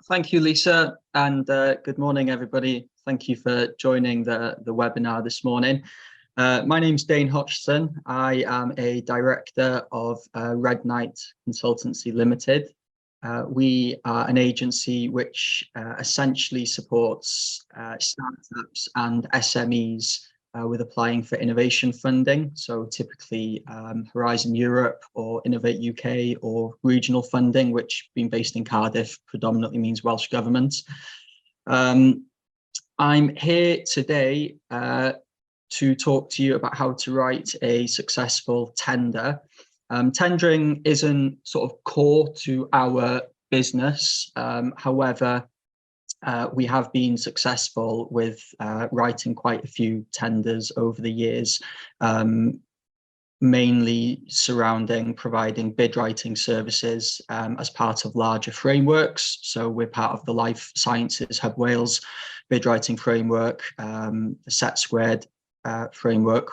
Thank you, Lisa, and good morning, everybody. Thank you for joining the webinar this morning. My name's Dayne Hodgson. I am a director of Red Knight Consultancy Limited. We are an agency which essentially supports startups and SMEs with applying for innovation funding. So typically Horizon Europe or Innovate UK or regional funding, which being based in Cardiff predominantly means Welsh Government. I'm here today to talk to you about how to write a successful tender. Tendering isn't sort of core to our business. However, we have been successful with writing quite a few tenders over the years, mainly surrounding providing bid writing services as part of larger frameworks. So we're part of the Life Sciences Hub Wales bid writing framework, the Set Squared framework,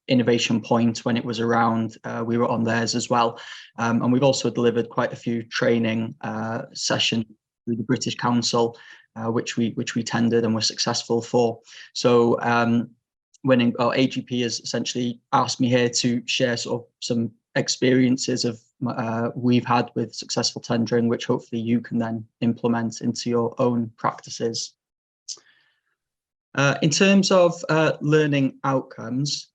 Innovation Point when it was around, we were on theirs as well. And we've also delivered quite a few training sessions through the British Council, which we tendered and were successful for. So AGP has essentially asked me here to share sort of some experiences of we've had with successful tendering, which hopefully you can then implement into your own practices. In terms of learning outcomes,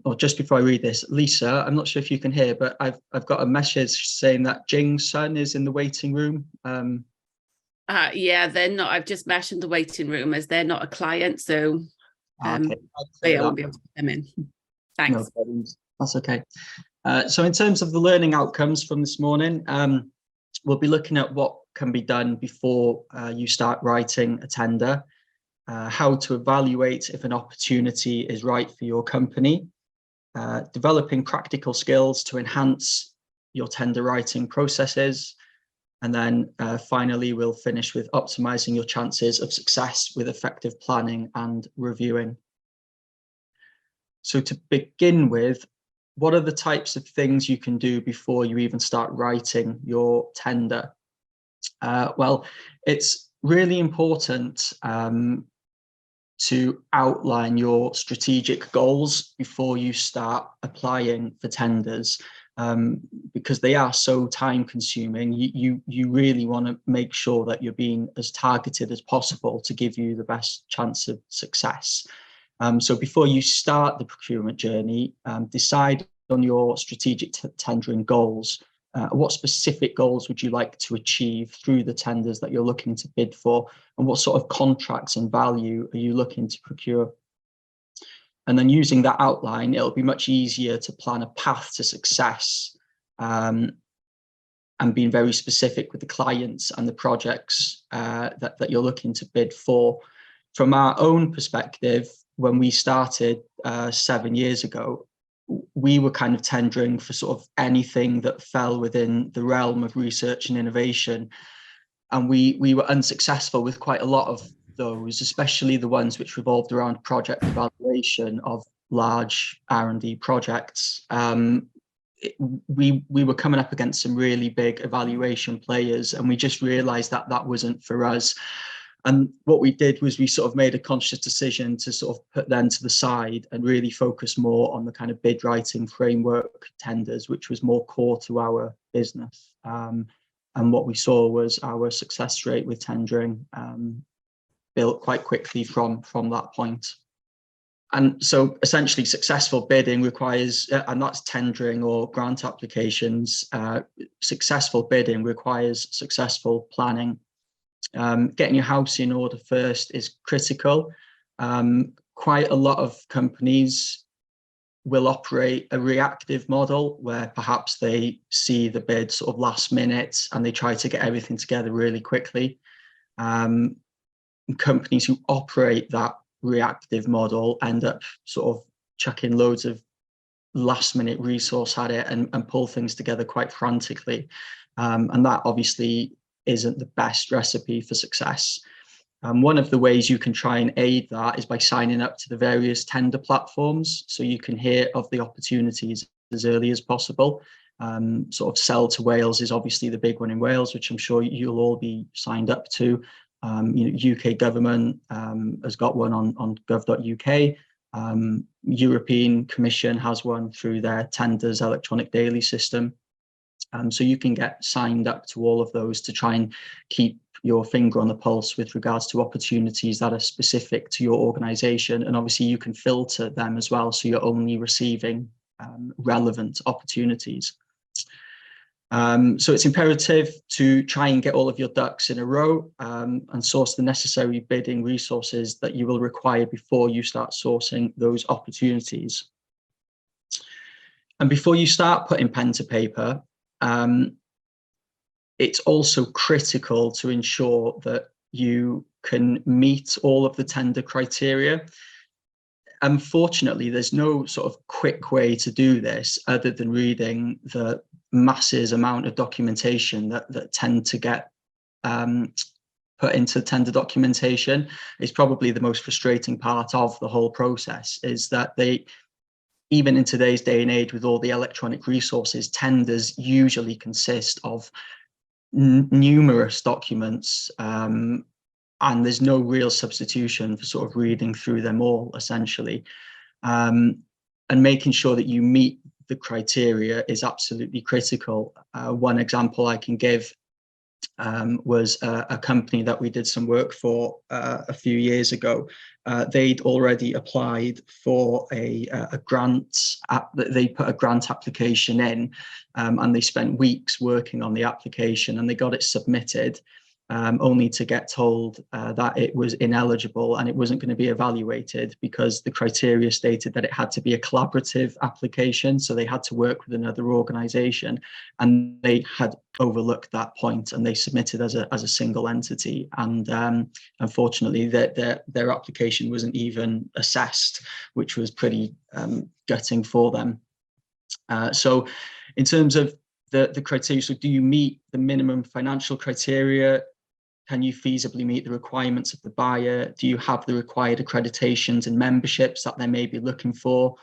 or just before I read this, Lisa, I'm not sure if you can hear, but I've got a message saying that Jing's son is in the waiting room. Yeah, they're not. I've just mentioned the waiting room as they're not a client, so Okay. they won't be able to come in. Thanks. No problems. That's okay. So in terms of the learning outcomes from this morning, we'll be looking at what can be done before you start writing a tender, how to evaluate if an opportunity is right for your company, developing practical skills to enhance your tender writing processes, and then finally, we'll finish with optimizing your chances of success with effective planning and reviewing. So to begin with, what are the types of things you can do before you even start writing your tender? Well, it's really important to outline your strategic goals before you start applying for tenders. Because they are so time consuming, you really want to make sure that you're being as targeted as possible to give you the best chance of success. So before you start the procurement journey, decide on your strategic tendering goals. What specific goals would you like to achieve through the tenders that you're looking to bid for? And what sort of contracts and value are you looking to procure? And then using that outline, it'll be much easier to plan a path to success and being very specific with the clients and the projects that you're looking to bid for. From our own perspective, when we started 7 years ago, we were kind of tendering for sort of anything that fell within the realm of research and innovation. And we were unsuccessful with quite a lot of those, especially the ones which revolved around project evaluation of large R&D projects. We were coming up against some really big evaluation players, and we just realized that that wasn't for us. And what we did was we sort of made a conscious decision to sort of put them to the side and really focus more on the kind of bid writing framework tenders, which was more core to our business. And what we saw was our success rate with tendering built quite quickly from that point. And so essentially successful bidding requires, and that's tendering or grant applications, successful bidding requires successful planning. Getting your house in order first is critical. Quite a lot of companies will operate a reactive model where perhaps they see the bid sort of last minute and they try to get everything together really quickly. Companies who operate that reactive model end up sort of chucking loads of last minute resource at it and pull things together quite frantically. And that obviously isn't the best recipe for success. One of the ways you can try and aid that is by signing up to the various tender platforms, so you can hear of the opportunities as early as possible. Sort of Sell to Wales is obviously the big one in Wales, which I'm sure you'll all be signed up to. UK government has got one on gov.uk. European Commission has one through their tenders electronic daily system. So you can get signed up to all of those to try and keep your finger on the pulse with regards to opportunities that are specific to your organisation. And obviously you can filter them as well, so you're only receiving relevant opportunities. So it's imperative to try and get all of your ducks in a row and source the necessary bidding resources that you will require before you start sourcing those opportunities. And before you start putting pen to paper, it's also critical to ensure that you can meet all of the tender criteria. Unfortunately, there's no sort of quick way to do this other than reading the massive amount of documentation that tend to get put into tender documentation. Is probably the most frustrating part of the whole process, is that even in today's day and age, with all the electronic resources, tenders usually consist of numerous documents, and there's no real substitution for sort of reading through them all, essentially. And making sure that you meet the criteria is absolutely critical. One example I can give was a company that we did some work for a few years ago. They'd already applied for a grant. They put a grant application in, and they spent weeks working on the application, and they got it submitted, only to get told that it was ineligible and it wasn't going to be evaluated because the criteria stated that it had to be a collaborative application. So they had to work with another organisation, and they had overlooked that point, and they submitted as a single entity. And unfortunately, their application wasn't even assessed, which was pretty gutting for them. So in terms of the criteria, so do you meet the minimum financial criteria? Can you feasibly meet the requirements of the buyer? Do you have the required accreditations and memberships that they may be looking for?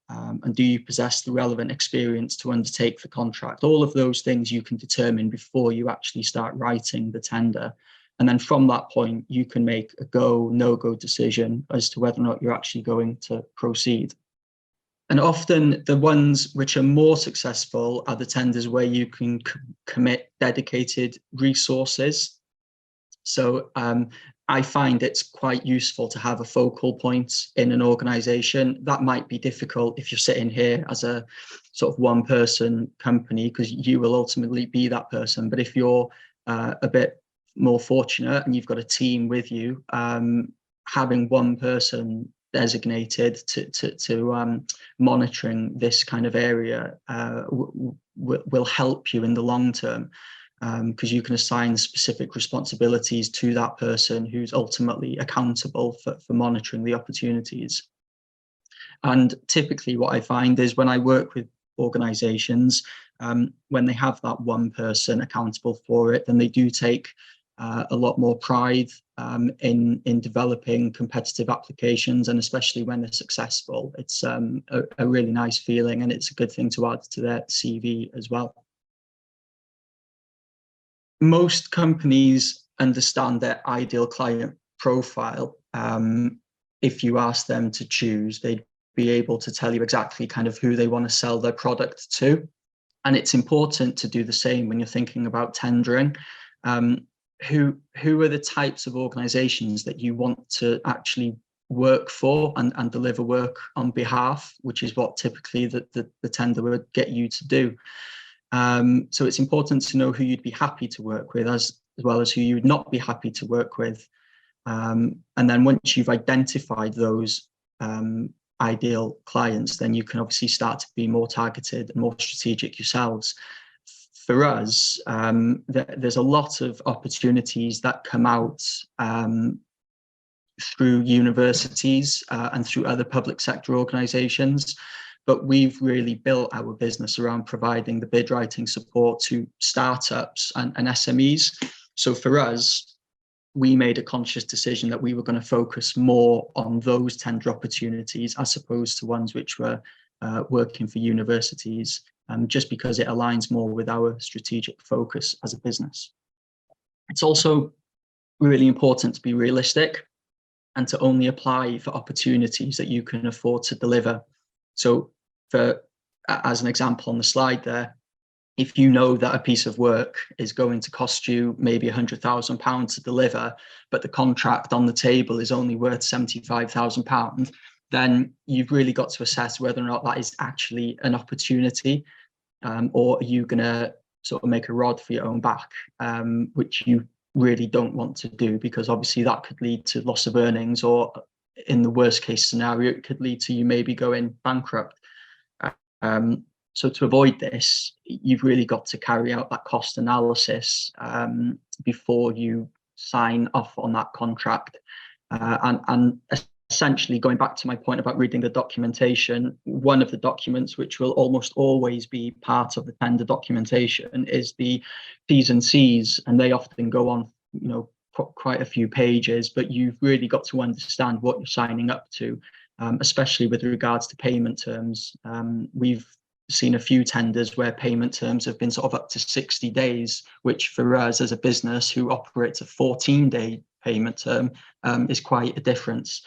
And do you possess the relevant experience to undertake the contract? All of those things you can determine before you actually start writing the tender. And then from that point, you can make a go, no-go decision as to whether or not you're actually going to proceed. And often the ones which are more successful are the tenders where you can commit dedicated resources. So I find it's quite useful to have a focal point in an organisation. That might be difficult if you're sitting here as a sort of one-person company, because you will ultimately be that person. But if you're a bit more fortunate and you've got a team with you, having one person designated to monitoring this kind of area will help you in the long term. Because you can assign specific responsibilities to that person who's ultimately accountable for monitoring the opportunities. And typically what I find is when I work with organisations, when they have that one person accountable for it, then they do take a lot more pride in developing competitive applications, and especially when they're successful. It's a really nice feeling, and it's a good thing to add to their CV as well. Most companies understand their ideal client profile. If you ask them to choose, they'd be able to tell you exactly kind of who they want to sell their product to. And it's important to do the same when you're thinking about tendering. Who are the types of organizations that you want to actually work for and deliver work on behalf, which is what typically the tender would get you to do. So it's important to know who you'd be happy to work with as well as who you would not be happy to work with. And then once you've identified those ideal clients, then you can obviously start to be more targeted and more strategic yourselves. For us, there's a lot of opportunities that come out through universities and through other public sector organisations. But we've really built our business around providing the bid writing support to startups and SMEs. So for us, we made a conscious decision that we were going to focus more on those tender opportunities as opposed to ones which were working for universities. just because it aligns more with our strategic focus as a business. It's also really important to be realistic and to only apply for opportunities that you can afford to deliver. So as an example on the slide there, if you know that a piece of work is going to cost you maybe £100,000 to deliver, but the contract on the table is only worth £75,000, then you've really got to assess whether or not that is actually an opportunity, or are you going to sort of make a rod for your own back, which you really don't want to do, because obviously that could lead to loss of earnings, or in the worst case scenario, it could lead to you maybe going bankrupt. So to avoid this, you've really got to carry out that cost analysis before you sign off on that contract. And essentially, going back to my point about reading the documentation, one of the documents which will almost always be part of the tender documentation is the T's and C's, and they often go on, quite a few pages, but you've really got to understand what you're signing up to, especially with regards to payment terms. We've seen a few tenders where payment terms have been sort of up to 60 days, which for us as a business who operates a 14-day payment term is quite a difference.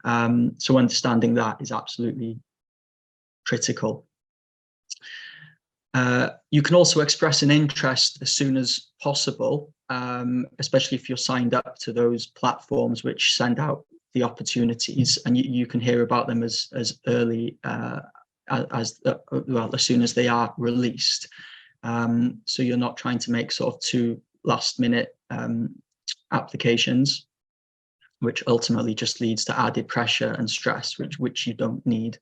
So understanding that is absolutely critical. You can also express an interest as soon as possible, especially if you're signed up to those platforms which send out the opportunities, and you can hear about them as early as soon as they are released. So you're not trying to make sort of two last-minute applications, which ultimately just leads to added pressure and stress, which you don't need.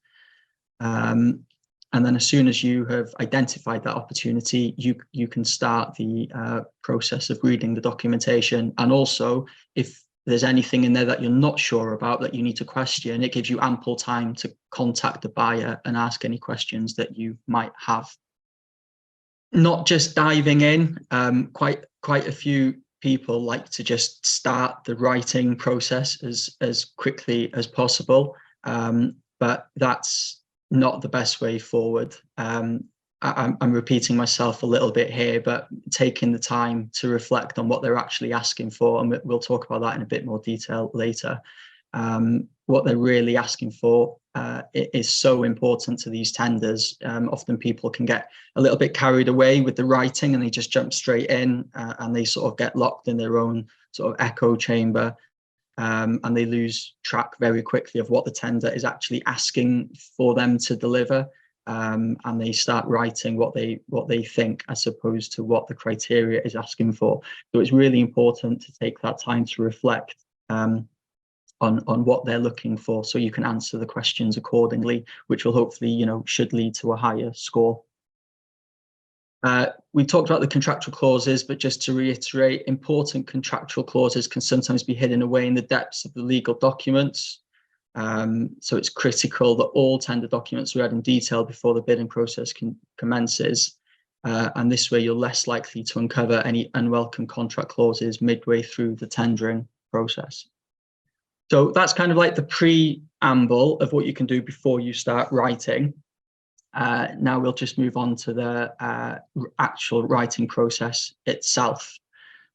And then as soon as you have identified that opportunity, you can start the process of reading the documentation. And also, if there's anything in there that you're not sure about that you need to question, it gives you ample time to contact the buyer and ask any questions that you might have. Not just diving in, quite a few people like to just start the writing process as quickly as possible, but that's not the best way forward. I'm repeating myself a little bit here, but taking the time to reflect on what they're actually asking for, and we'll talk about that in a bit more detail later. What they're really asking for is so important to these tenders. Often people can get a little bit carried away with the writing and they just jump straight in, and they sort of get locked in their own sort of echo chamber, and they lose track very quickly of what the tender is actually asking for them to deliver. And they start writing what they think as opposed to what the criteria is asking for. So it's really important to take that time to reflect on what they're looking for, so you can answer the questions accordingly, which will hopefully, should lead to a higher score. We talked about the contractual clauses, but just to reiterate, important contractual clauses can sometimes be hidden away in the depths of the legal documents. So it's critical that all tender documents are read in detail before the bidding process commences. And this way you're less likely to uncover any unwelcome contract clauses midway through the tendering process. So that's kind of like the preamble of what you can do before you start writing. Now we'll just move on to the actual writing process itself.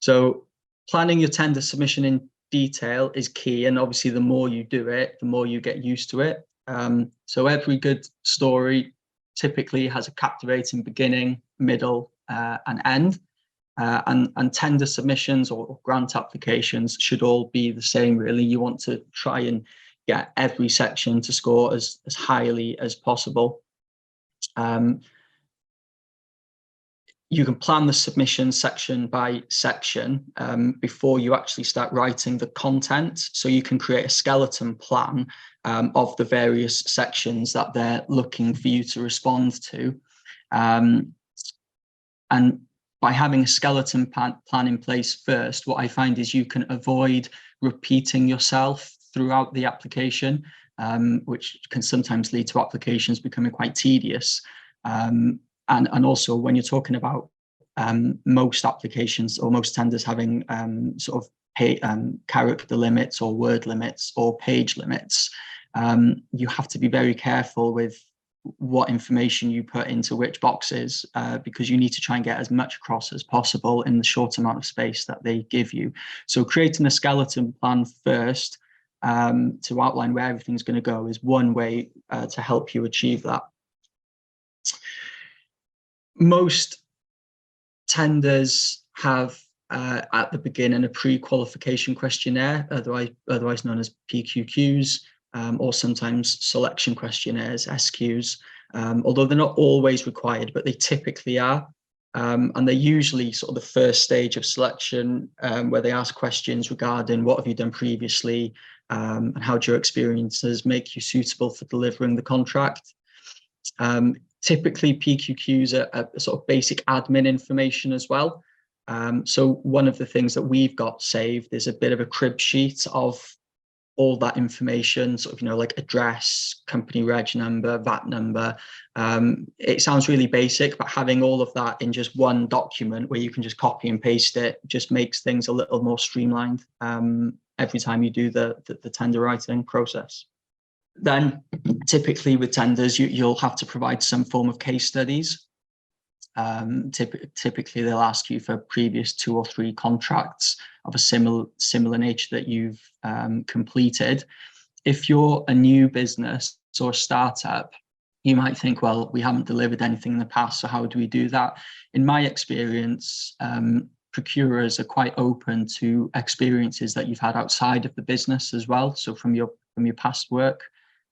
So planning your tender submission in detail is key, and obviously the more you do it, the more you get used to it. So every good story typically has a captivating beginning, middle, and end. And tender submissions or grant applications should all be the same, really. You want to try and get every section to score as highly as possible. You can plan the submission section by section before you actually start writing the content. So you can create a skeleton plan of the various sections that they're looking for you to respond to. And by having a skeleton plan in place first, what I find is you can avoid repeating yourself throughout the application, which can sometimes lead to applications becoming quite tedious. And also when you're talking about most applications or most tenders having sort of character limits or word limits or page limits, you have to be very careful with what information you put into which boxes, because you need to try and get as much across as possible in the short amount of space that they give you. So creating a skeleton plan first, to outline where everything's going to go, is one way to help you achieve that. Most tenders have at the beginning a pre-qualification questionnaire, otherwise known as PQQs, or sometimes selection questionnaires, SQs, although they're not always required, but they typically are. And they're usually sort of the first stage of selection, where they ask questions regarding what have you done previously, and how do your experiences make you suitable for delivering the contract. Typically, PQQs are sort of basic admin information as well. So one of the things that we've got saved is a bit of a crib sheet of all that information, sort of, like address, company reg number, VAT number. It sounds really basic, but having all of that in just one document where you can just copy and paste it just makes things a little more streamlined every time you do the tender writing process. Then typically with tenders, you'll have to provide some form of case studies. Typically they'll ask you for previous 2 or 3 contracts of a similar nature that you've completed. If you're a new business or a startup, you might think, well, we haven't delivered anything in the past, so how do we do that? In my experience, procurers are quite open to experiences that you've had outside of the business as well, so from your past work.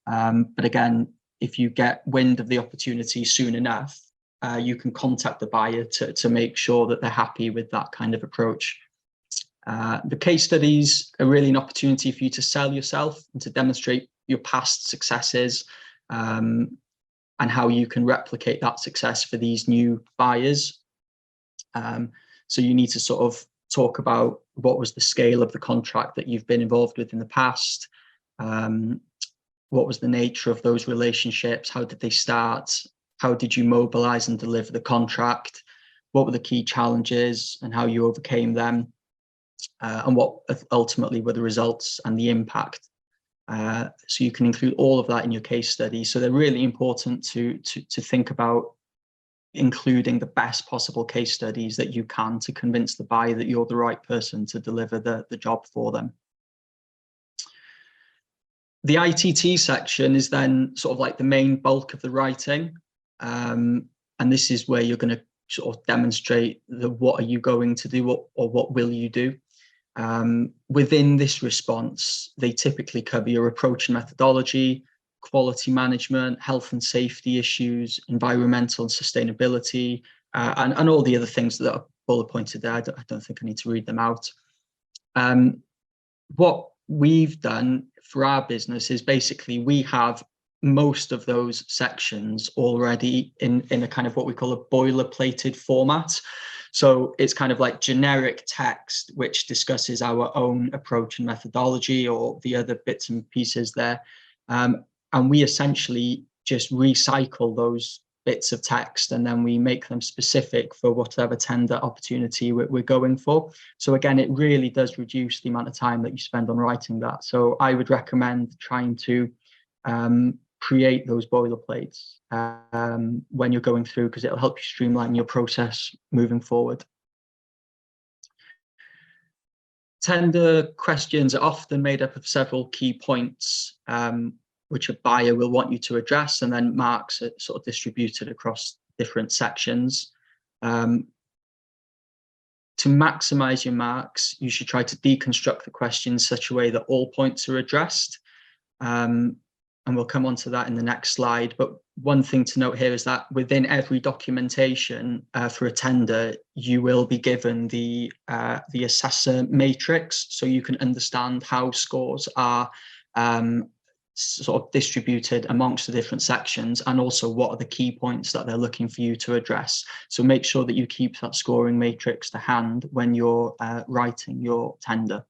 But again, if you get wind of the opportunity soon enough, you can contact the buyer to make sure that they're happy with that kind of approach. The case studies are really an opportunity for you to sell yourself and to demonstrate your past successes, and how you can replicate that success for these new buyers. So you need to sort of talk about what was the scale of the contract that you've been involved with in the past. What was the nature of those relationships? How did they start? How did you mobilize and deliver the contract? What were the key challenges and how you overcame them? And what ultimately were the results and the impact? So you can include all of that in your case study. So they're really important to think about including the best possible case studies that you can to convince the buyer that you're the right person to deliver the job for them. The ITT section is then sort of like the main bulk of the writing. And this is where you're going to sort of demonstrate what are you going to do, or what will you do. Within this response, they typically cover your approach and methodology, quality management, health and safety issues, environmental and sustainability, and all the other things that are bullet pointed there. I don't think I need to read them out. What we've done for our business is basically we have most of those sections already in a kind of what we call a boilerplated format. So it's kind of like generic text which discusses our own approach and methodology, or the other bits and pieces there. And we essentially just recycle those bits of text, and then we make them specific for whatever tender opportunity we're going for. So again, it really does reduce the amount of time that you spend on writing that. So I would recommend trying to create those boilerplates when you're going through, because it'll help you streamline your process moving forward. Tender questions are often made up of several key points, which a buyer will want you to address, and then marks are sort of distributed across different sections. To maximize your marks, you should try to deconstruct the question in such a way that all points are addressed. And we'll come on to that in the next slide. But one thing to note here is that within every documentation for a tender, you will be given the assessor matrix, so you can understand how scores are sort of distributed amongst the different sections, and also what are the key points that they're looking for you to address. So make sure that you keep that scoring matrix to hand when you're writing your tender.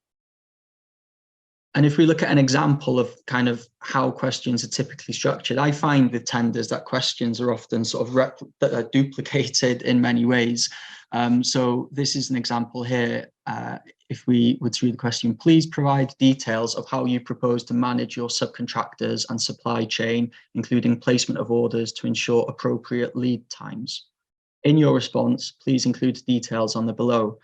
And if we look at an example of kind of how questions are typically structured, I find with tenders that questions are often sort of that are duplicated in many ways. So this is an example here. If we were to read the question, please provide details of how you propose to manage your subcontractors and supply chain, including placement of orders to ensure appropriate lead times. In your response, please include details on the below.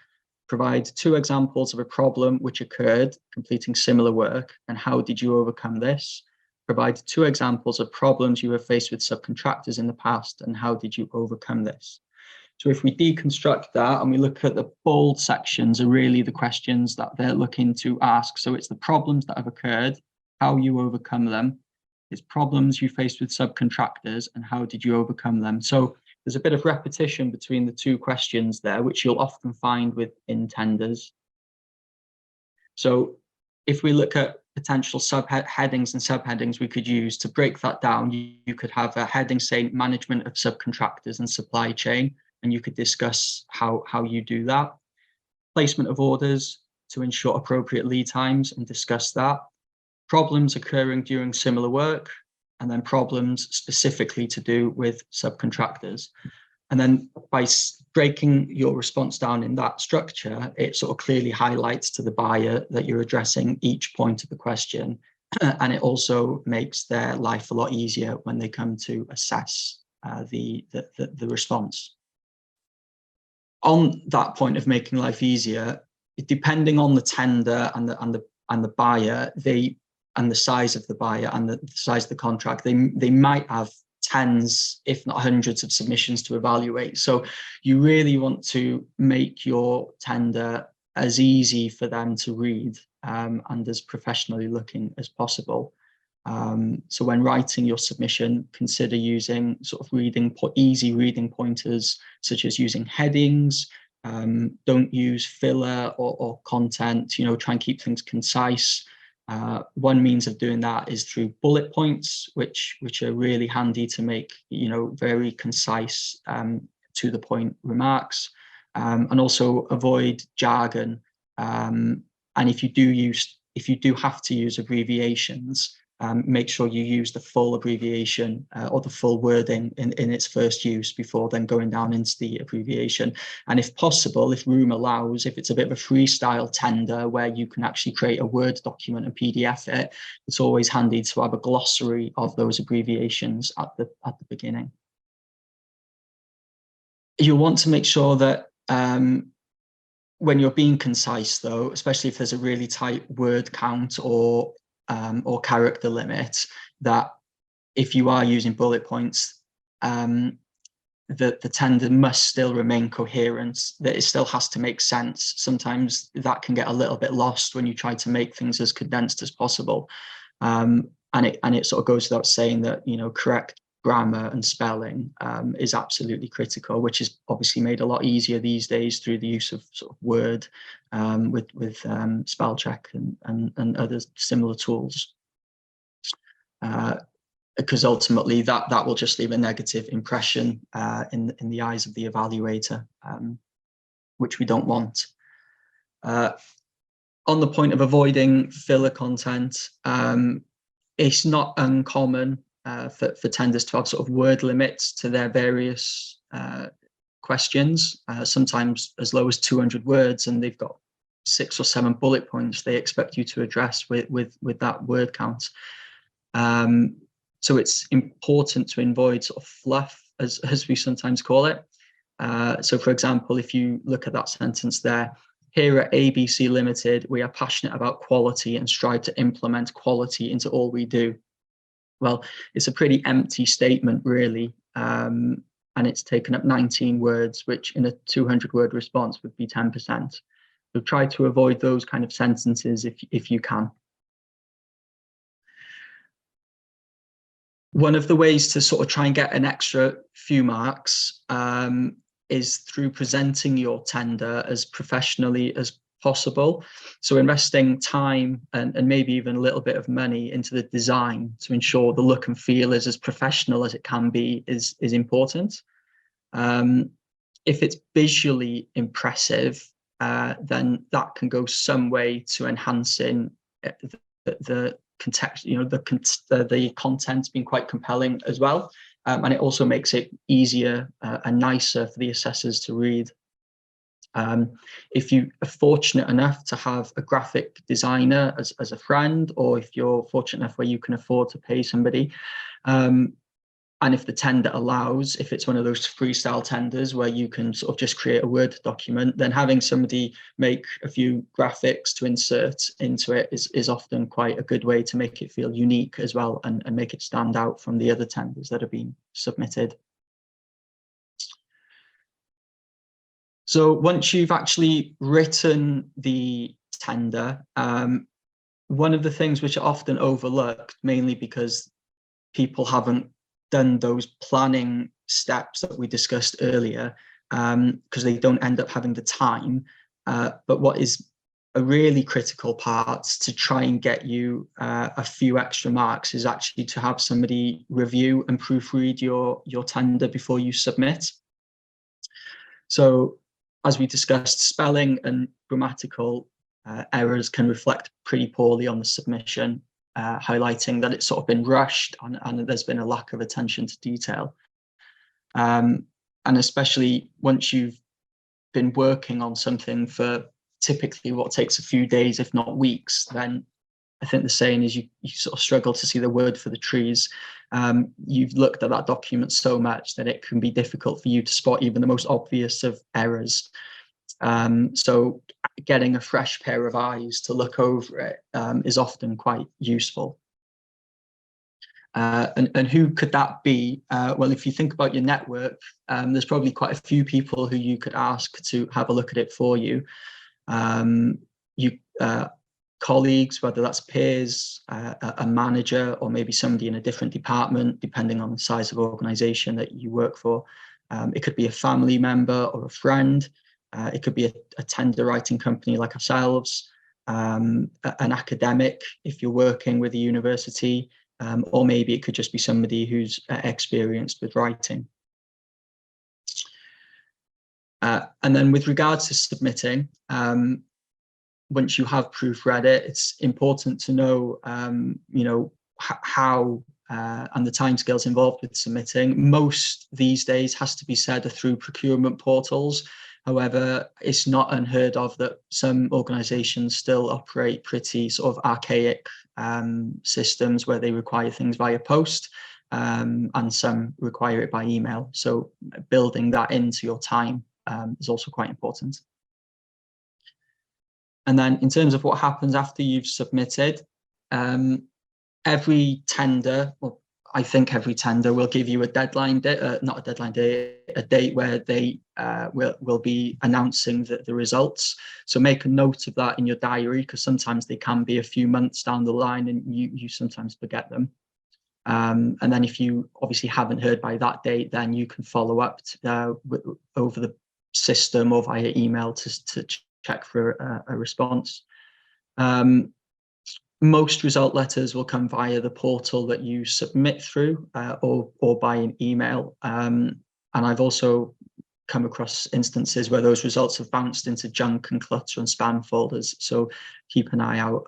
Provide 2 examples of a problem which occurred completing similar work, and how did you overcome this? Provide 2 examples of problems you have faced with subcontractors in the past, and how did you overcome this? So if we deconstruct that and we look at the bold sections are really the questions that they're looking to ask. So it's the problems that have occurred, how you overcome them. It's problems you faced with subcontractors, and how did you overcome them? So there's a bit of repetition between the 2 questions there, which you'll often find within tenders. So if we look at potential subheadings and subheadings we could use to break that down, you could have a heading saying management of subcontractors and supply chain, and you could discuss how you do that. Placement of orders to ensure appropriate lead times, and discuss that. Problems occurring during similar work, and then problems specifically to do with subcontractors. And then by breaking your response down in that structure, it sort of clearly highlights to the buyer that you're addressing each point of the question. And it also makes their life a lot easier when they come to assess the response. On that point of making life easier, depending on the tender and the buyer, and the size of the buyer and the size of the contract, they might have tens, if not hundreds of submissions to evaluate. So you really want to make your tender as easy for them to read and as professionally looking as possible. So when writing your submission, consider using sort of easy reading pointers, such as using headings. Don't use filler or content, try and keep things concise. One means of doing that is through bullet points, which are really handy to make, very concise, to the point remarks, and also avoid jargon. And if you do have to use abbreviations, make sure you use the full abbreviation or the full wording in its first use before then going down into the abbreviation. And if possible, if room allows, if it's a bit of a freestyle tender where you can actually create a Word document and PDF it, it's always handy to have a glossary of those abbreviations at the beginning. You'll want to make sure that when you're being concise, though, especially if there's a really tight word count or character limit, that if you are using bullet points, the tender must still remain coherent, that it still has to make sense. Sometimes that can get a little bit lost when you try to make things as condensed as possible. And it sort of goes without saying that, correct grammar and spelling is absolutely critical, which is obviously made a lot easier these days through the use of sort of Word with spell check and other similar tools. Because ultimately that will just leave a negative impression in the eyes of the evaluator, which we don't want. On the point of avoiding filler content, it's not uncommon for tenders to have sort of word limits to their various questions, sometimes as low as 200 words, and they've got 6 or 7 bullet points they expect you to address with that word count. So it's important to avoid sort of fluff, as we sometimes call it. So for example, if you look at that sentence there, here at ABC Limited, we are passionate about quality and strive to implement quality into all we do. Well, it's a pretty empty statement, really, and it's taken up 19 words, which in a 200-word response would be 10%. So try to avoid those kind of sentences if you can. One of the ways to sort of try and get an extra few marks is through presenting your tender as professionally as possible. So investing time and maybe even a little bit of money into the design to ensure the look and feel is as professional as it can be is important. If it's visually impressive, then that can go some way to enhancing the context, the content's been quite compelling as well. And it also makes it easier and nicer for the assessors to read. If you are fortunate enough to have a graphic designer as a friend, or if you're fortunate enough where you can afford to pay somebody, and if the tender allows, if it's one of those freestyle tenders where you can sort of just create a Word document, then having somebody make a few graphics to insert into it is often quite a good way to make it feel unique as well, and make it stand out from the other tenders that have been submitted. So once you've actually written the tender, one of the things which are often overlooked, mainly because people haven't done those planning steps that we discussed earlier, because they don't end up having the time. But what is a really critical part to try and get you a few extra marks is actually to have somebody review and proofread your tender before you submit. So as we discussed, spelling and grammatical errors can reflect pretty poorly on the submission, highlighting that it's sort of been rushed and there's been a lack of attention to detail. And especially once you've been working on something for typically what takes a few days, if not weeks, then I think the saying is you sort of struggle to see the wood for the trees. You've looked at that document so much that it can be difficult for you to spot even the most obvious of errors. So getting a fresh pair of eyes to look over it is often quite useful. And who could that be? Well, if you think about your network, there's probably quite a few people who you could ask to have a look at it for you. Colleagues, whether that's peers, a manager, or maybe somebody in a different department, depending on the size of organization that you work for. It could be a family member or a friend. It could be a tender writing company like ourselves, an academic if you're working with a university, or maybe it could just be somebody who's experienced with writing. And then with regards to submitting, once you have proofread it, it's important to know, how and the timescales involved with submitting. Most these days, has to be said, are through procurement portals. However, it's not unheard of that some organisations still operate pretty sort of archaic systems where they require things via post, and some require it by email. So building that into your time is also quite important. And then in terms of what happens after you've submitted, every tender, well, I think every tender will give you a deadline date, not a deadline date, a date where they will be announcing the results. So make a note of that in your diary, because sometimes they can be a few months down the line and you sometimes forget them. And then if you obviously haven't heard by that date, then you can follow up over the system or via email to check for a response. Most result letters will come via the portal that you submit through, or by an email. And I've also come across instances where those results have bounced into junk and clutter and spam folders. So keep an eye out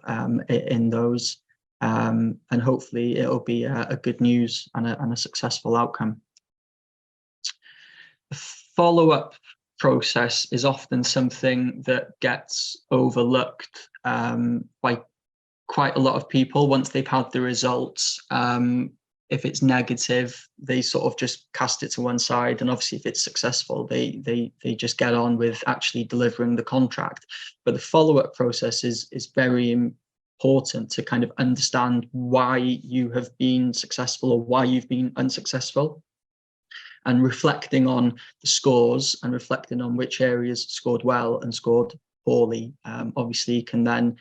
in those, and hopefully it'll be a good news and a successful outcome. The follow-up process is often something that gets overlooked by quite a lot of people once they've had the results. If it's negative, they sort of just cast it to one side, and obviously if it's successful, they just get on with actually delivering the contract. But the follow-up process is very important to kind of understand why you have been successful or why you've been unsuccessful, and reflecting on the scores and reflecting on which areas scored well and scored poorly. Obviously can then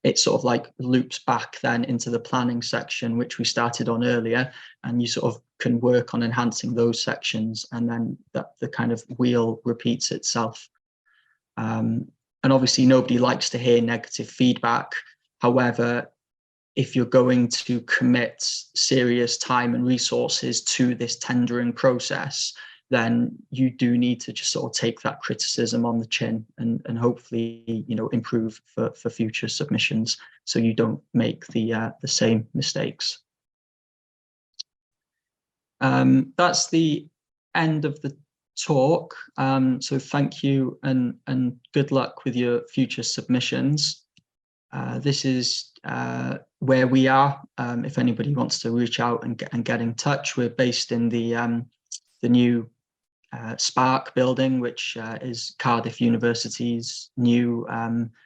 it sort of like loops back then into the planning section, which we started on earlier, and you sort of can work on enhancing those sections, and then the kind of wheel repeats itself. And obviously nobody likes to hear negative feedback. However, if you're going to commit serious time and resources to this tendering process, then you do need to just sort of take that criticism on the chin and hopefully, you know, improve for future submissions so you don't make the same mistakes. That's the end of the talk. So thank you and good luck with your future submissions. This is where we are. If anybody wants to reach out and get in touch, we're based in the new Spark building, which is Cardiff University's new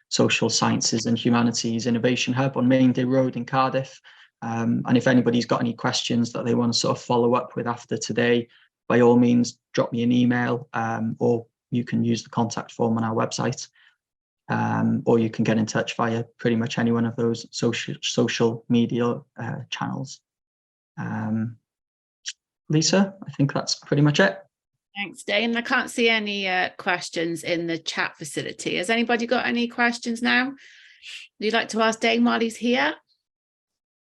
Social Sciences and Humanities Innovation Hub on Mainday Road in Cardiff. And if anybody's got any questions that they want to sort of follow up with after today, by all means, drop me an email, or you can use the contact form on our website, or you can get in touch via pretty much any one of those social media channels. Lisa, I think that's pretty much it. Thanks, Dayne. I can't see any questions in the chat facility. Has anybody got any questions now? Would you like to ask Dayne while he's here?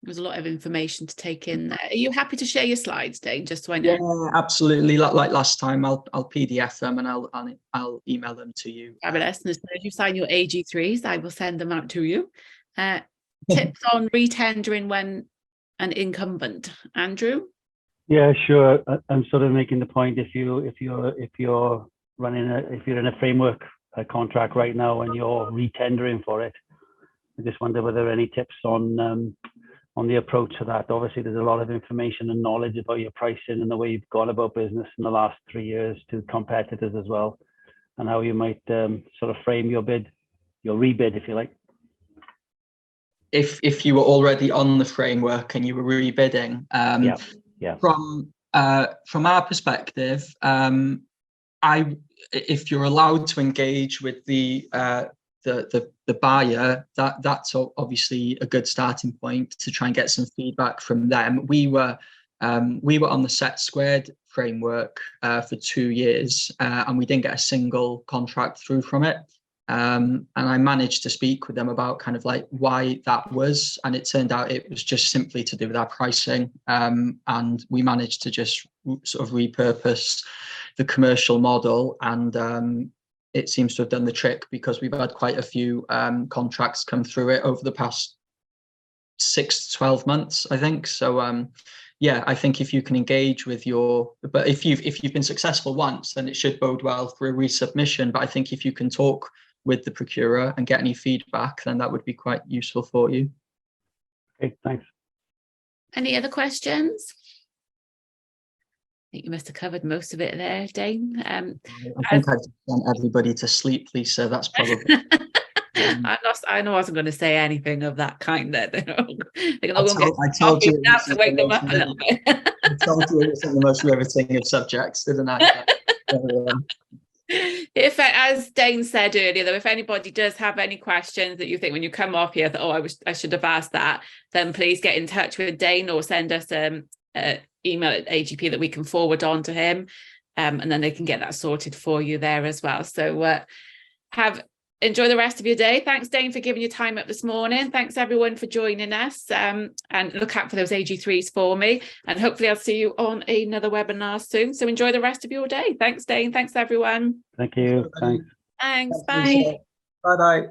There's a lot of information to take in there. Are you happy to share your slides, Dayne, just so I know? Yeah, absolutely. Like last time, I'll PDF them and I'll email them to you. Fabulous. And as soon as you sign your AG3s, I will send them out to you. Tips on retendering when an incumbent. Andrew? Yeah, sure. I'm sort of making the point, if you're in a framework contract right now and you're retendering for it, I just wonder whether there are any tips on the approach to that. Obviously, there's a lot of information and knowledge about your pricing and the way you've gone about business in the last 3 years to competitors as well, and how you might sort of frame your bid, your rebid, if you like. If you were already on the framework and you were rebidding, yeah. From our perspective, if you're allowed to engage with the buyer, that's obviously a good starting point to try and get some feedback from them. We were on the Set Squared framework for 2 years, and we didn't get a single contract through from it. And I managed to speak with them about kind of like why that was, and it turned out it was just simply to do with our pricing, and we managed to just sort of repurpose the commercial model, and it seems to have done the trick, because we've had quite a few contracts come through it over the past 6 to 12 months, I think. So yeah, I think if you can engage with but if you've been successful once, then it should bode well for a resubmission. But I think if you can talk with the procurer and get any feedback, then that would be quite useful for you. Okay, thanks. Any other questions? I think you must have covered most of it there, Dayne. I think I've sent everybody to sleep, Lisa. That's probably. I know I wasn't going to say anything of that kind. There, I told you it was wake them up a little bit. I told you it was the most riveting of subjects, didn't I? If, as Dayne said earlier, though, if anybody does have any questions that you think when you come off here that, oh, I should have asked that, then please get in touch with Dayne or send us an email at AGP that we can forward on to him, and then they can get that sorted for you there as well. So enjoy the rest of your day. Thanks, Dayne, for giving your time up this morning. Thanks, everyone, for joining us. And look out for those AG3s for me. And hopefully I'll see you on another webinar soon. So enjoy the rest of your day. Thanks, Dayne. Thanks, everyone. Thank you. Thanks. Thanks. Bye. Bye-bye.